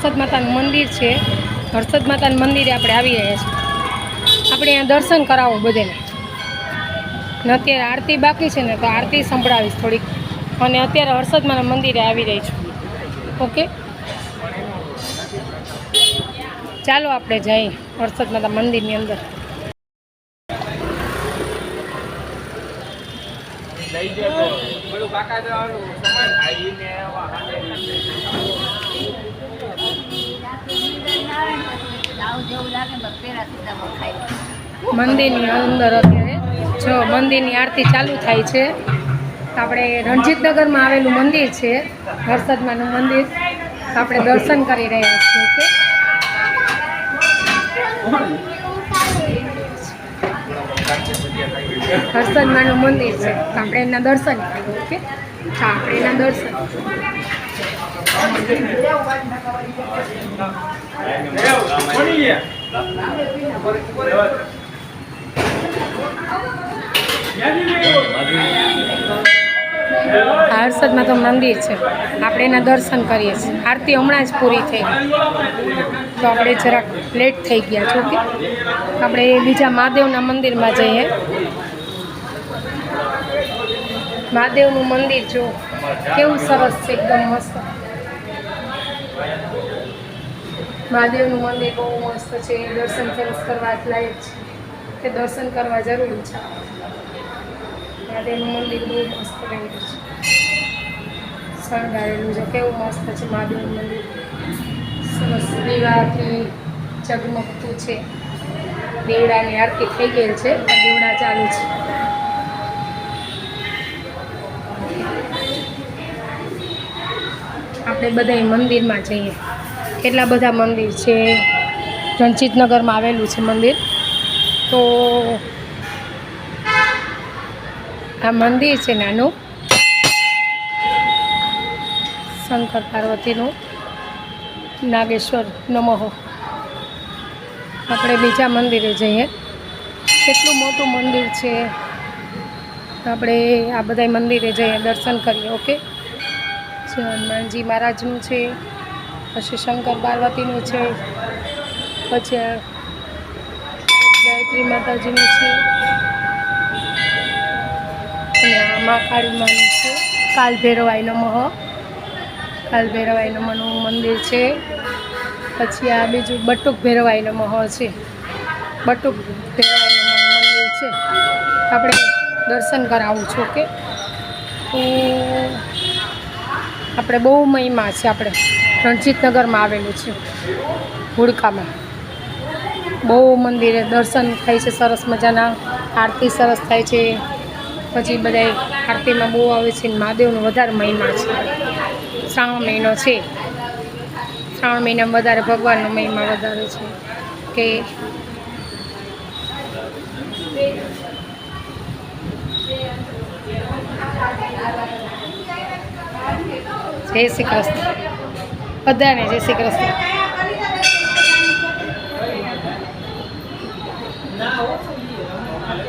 હર્ષદ માતાનું મંદિર છે. હર્ષદ માતાનું મંદિરે આપણે આવી રહ્યા છીએ. આપણે અહીંયા દર્શન કરાવો બધાને. ને અત્યારે આરતી બાકી છે ને, તો આરતી સંભળાવીશ થોડીક. અને અત્યારે હર્ષદ માના મંદિરે આવી રહી છું. ઓકે, ચાલો આપણે જઈએ હર્ષદ માતા મંદિરની અંદર. મંદિરની અંદર અત્યારે જો મંદિરની આરતી ચાલુ થાય છે. આપણે રણજીતનગરમાં આવેલું મંદિર છે, હર્ષદમાનું મંદિર. આપણે દર્શન કરી રહ્યા છીએ. ઓકે, હર્ષદમાનું મંદિર છે, તો આપણે એના દર્શન કરીએ. ઓકે, હા, આપણે એના દર્શન. હર્ષદમાં તો મંદિર છે, આપણે એના દર્શન કરીએ છીએ. આરતી હમણાં જ પૂરી થઈ, તો આપણે જરાક લેટ થઈ ગયા છો. કે આપણે બીજા મહાદેવના મંદિરમાં જઈએ. મહાદેવનું મંદિર જો કેવું સરસ છે, એકદમ મસ્ત. મહાદેવનું મંદિર બહુ મસ્ત છે. દર્શન સરસ કરવા લાયક છે, કે દર્શન કરવા જરૂરી છે. મહાદેવનું મંદિર બહુ મસ્ત રહેલું છે, શણગારેલું છે. કેવું મસ્ત છે મહાદેવનું મંદિર. સરસ દીવાથી ઝગમગતું છે. દેવડાની આરતી થઈ ગયેલ છે, દેવડા ચાલુ છે. આપણે બધા મંદિરમાં જઈએ. કેટલા બધા મંદિર છે. રણજીતનગરમાં આવેલું છે મંદિર. તો આ મંદિર છે નાનું, શંકર પાર્વતીનું. નાગેશ્વર નમઃ. આપણે બીજા મંદિરે જઈએ. કેટલું મોટું મંદિર છે. આપણે આ બધા મંદિરે જઈએ, દર્શન કરીએ. ઓકે, હનુમાનજી મહારાજનું છે, પછી શંકર પાર્વતીનું છે, પછી ગાયત્રી માતાજીનું છે, અને આ મહાકાળી માનું છે. કાલ ભૈરવાય નમઃ. કાલ ભૈરવાય નમઃનું મંદિર છે. પછી આ બીજું બટુક ભૈરવાય નમઃ છે. બટુક ભૈરવાય નમઃનું મંદિર છે. આપણે દર્શન કરાવું છું. કે તો આપણે બહુ મહિમા છે. આપણે રણજીતનગરમાં આવેલું છે, હુડકામાં. બહુ મંદિરે દર્શન થાય છે સરસ મજાના. આરતી સરસ થાય છે. પછી બધા આરતીમાં બહુ આવે છે. મહાદેવનો વધારે મહિમા છે. શ્રાવણ મહિનો છે, શ્રાવણ મહિનામાં વધારે ભગવાનનો મહિમા વધારે છે. કે જય શ્રી કૃષ્ણ બધાને. જય શ્રી કૃષ્ણ.